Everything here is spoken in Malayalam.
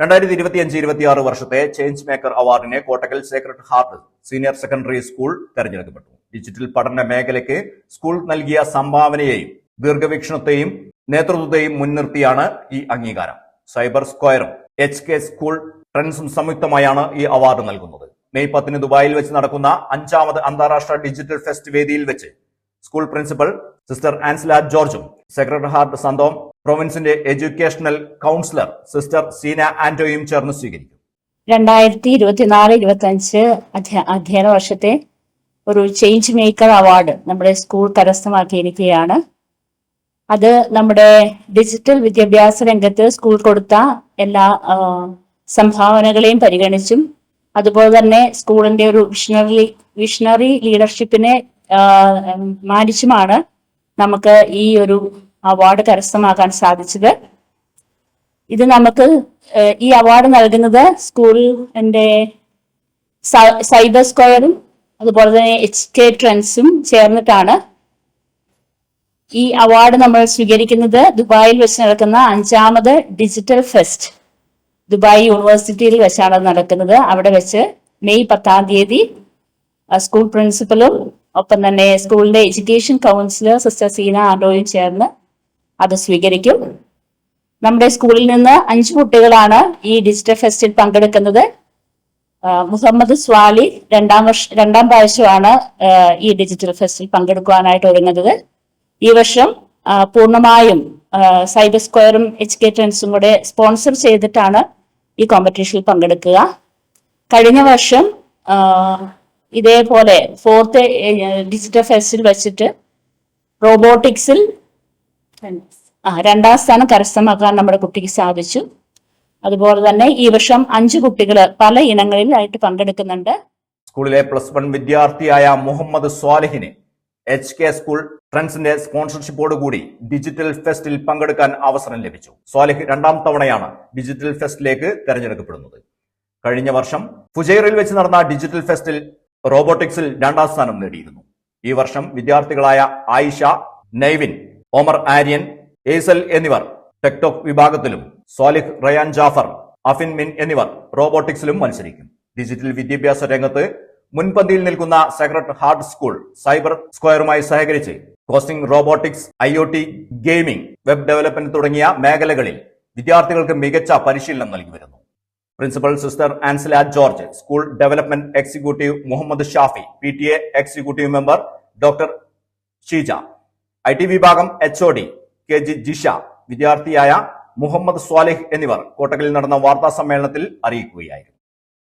2025-26 വർഷത്തെ ചേഞ്ച് മേക്കർ അവാർഡിന് Kottakkal Sacred heart senior secondary school തെരഞ്ഞെടുക്കപ്പെട്ടു. ഡിജിറ്റൽ പഠന മേഖലയ്ക്ക് സ്കൂൾ നൽകിയ സംഭാവനയെയും ദീർഘവീക്ഷണത്തെയും നേതൃത്വത്തെയും മുൻനിർത്തിയാണ് ഈ അംഗീകാരം. സൈബർ സ്ക്വയറും HK സ്കൂൾ ട്രെൻഡ്സും സംയുക്തമായാണ് ഈ അവാർഡ് നൽകുന്നത്. മെയ് 10 ദുബായിൽ വെച്ച് നടക്കുന്ന 5ാമത് അന്താരാഷ്ട്ര ഡിജിറ്റൽ ഫെസ്റ്റ് വേദിയിൽ വെച്ച് സ്കൂൾ പ്രിൻസിപ്പൽ സിസ്റ്റർ ആൻസില ജോർജും സെക്രട്ടറി ഹാർട്ട് സന്തോം പ്രൊവിൻസിന്റെ എഡ്യൂക്കേഷണൽ കൗൺസിലർ സിസ്റ്റർ സീന ആന്റോയും ചേർന്ന് സ്വീകരിക്കും. 2024-25 അധ്യയന വർഷത്തെ ഒരു ചേഞ്ച് മേക്കർ അവാർഡ് നമ്മുടെ സ്കൂൾ കരസ്ഥമാക്കിയിരിക്കുകയാണ്. അത് നമ്മുടെ ഡിജിറ്റൽ വിദ്യാഭ്യാസ രംഗത്ത് സ്കൂൾ കൊടുത്ത എല്ലാ സംഭാവനകളെയും പരിഗണിച്ചും അതുപോലെ തന്നെ സ്കൂളിന്റെ ഒരു വിഷണറി ലീഡർഷിപ്പിനെ മാനിച്ചുമാണ് നമുക്ക് ഈ ഒരു അവാർഡ് കരസ്ഥമാക്കാൻ സാധിച്ചത്. ഇത് നമുക്ക് ഈ അവാർഡ് നൽകുന്നത് സ്കൂളിന്റെ സൈബർ സ്ക്വയറും അതുപോലെ തന്നെ HK ട്രെൻഡ്സും ചേർന്നിട്ടാണ്. ഈ അവാർഡ് നമ്മൾ സ്വീകരിക്കുന്നത് ദുബായിൽ വെച്ച് നടക്കുന്ന 5ാമത് ഡിജിറ്റൽ ഫെസ്റ്റ് ദുബായ് യൂണിവേഴ്സിറ്റിയിൽ വെച്ചാണ് നടക്കുന്നത്. അവിടെ വെച്ച് മെയ് 10 സ്കൂൾ പ്രിൻസിപ്പലും ഒപ്പം തന്നെ സ്കൂളിന്റെ എഡ്യൂക്കേഷൻ കൗൺസിലർ സിസ്റ്റർ സീന ആൻഡോയും ചേർന്ന് അത് സ്വീകരിക്കും. നമ്മുടെ സ്കൂളിൽ നിന്ന് 5 കുട്ടികളാണ് ഈ ഡിജിറ്റൽ ഫെസ്റ്റിൽ പങ്കെടുക്കുന്നത്. മുഹമ്മദ് സ്വാലി രണ്ടാം പ്രാവശ്യമാണ് ഈ ഡിജിറ്റൽ ഫെസ്റ്റിൽ പങ്കെടുക്കുവാനായിട്ട് ഒരുങ്ങുന്നത്. ഈ വർഷം പൂർണ്ണമായും സൈബർ സ്ക്വയറും HK ട്രെൻഡ്സും കൂടെ സ്പോൺസർ ചെയ്തിട്ടാണ് ഈ കോമ്പറ്റീഷനിൽ പങ്കെടുക്കുക. കഴിഞ്ഞ വർഷം ഇതേപോലെ 4th ഡിജിറ്റൽ ഫെസ്റ്റിൽ വെച്ചിട്ട് റോബോട്ടിക്സിൽ 2ാം സ്ഥാനം കരസ്ഥമാക്കാൻ നമ്മുടെ കുട്ടിക്ക് സാധിച്ചു. അതുപോലെ തന്നെ ഈ വർഷം 5 കുട്ടികൾ പല ഇനങ്ങളിലായിട്ട് പങ്കെടുക്കുന്നുണ്ട്. സ്കൂളിലെ +1 വിദ്യാർത്ഥിയായ മുഹമ്മദ് സ്വാലിഹിന് HK സ്കൂൾ ട്രെൻഡ്സിന്റെ സ്പോൺസർഷിപ്പോടുകൂടി ഡിജിറ്റൽ ഫെസ്റ്റിൽ പങ്കെടുക്കാൻ അവസരം ലഭിച്ചു. സ്വാലിഹ് 2ാം തവണയാണ് ഡിജിറ്റൽ ഫെസ്റ്റിലേക്ക് തെരഞ്ഞെടുക്കപ്പെടുന്നത്. കഴിഞ്ഞ വർഷം ഫുജൈറിൽ വെച്ച് നടന്ന ഡിജിറ്റൽ ഫെസ്റ്റിൽ റോബോട്ടിക്സിൽ 2ാം സ്ഥാനം നേടിയിരുന്നു. ഈ വർഷം വിദ്യാർത്ഥികളായ ആയിഷ, നൈവിൻ, ഒമർ ആര്യൻ, ഏസൽ എന്നിവർ ടെക്ടോക്ക് വിഭാഗത്തിലും സ്വാലിഹ്, റയാൻ ജാഫർ, അഫിൻ മിൻ എന്നിവർ റോബോട്ടിക്സിലും മത്സരിക്കും. ഡിജിറ്റൽ വിദ്യാഭ്യാസ രംഗത്ത് മുൻപന്തിയിൽ നിൽക്കുന്ന സേക്രഡ് ഹാർട്ട് സ്കൂൾ സൈബർ സ്ക്വയറുമായി സഹകരിച്ച് coding, robotics, IoT, gaming, web development തുടങ്ങിയ മേഖലകളിൽ വിദ്യാർത്ഥികൾക്ക് മികച്ച പരിശീലനം നൽകി വരുന്നു. Principal sister Ansila George, school development executive Muhammad Shafi, PTA executive member doctor Sheeja, IT വിഭാഗം HOD KG ജിഷ, വിദ്യാർത്ഥിയായ മുഹമ്മദ് സ്വാലിഹ് എന്നിവർ കോട്ടക്കലിൽ നടന്ന വാർത്താ സമ്മേളനത്തിൽ അറിയിക്കുകയായിരുന്നു.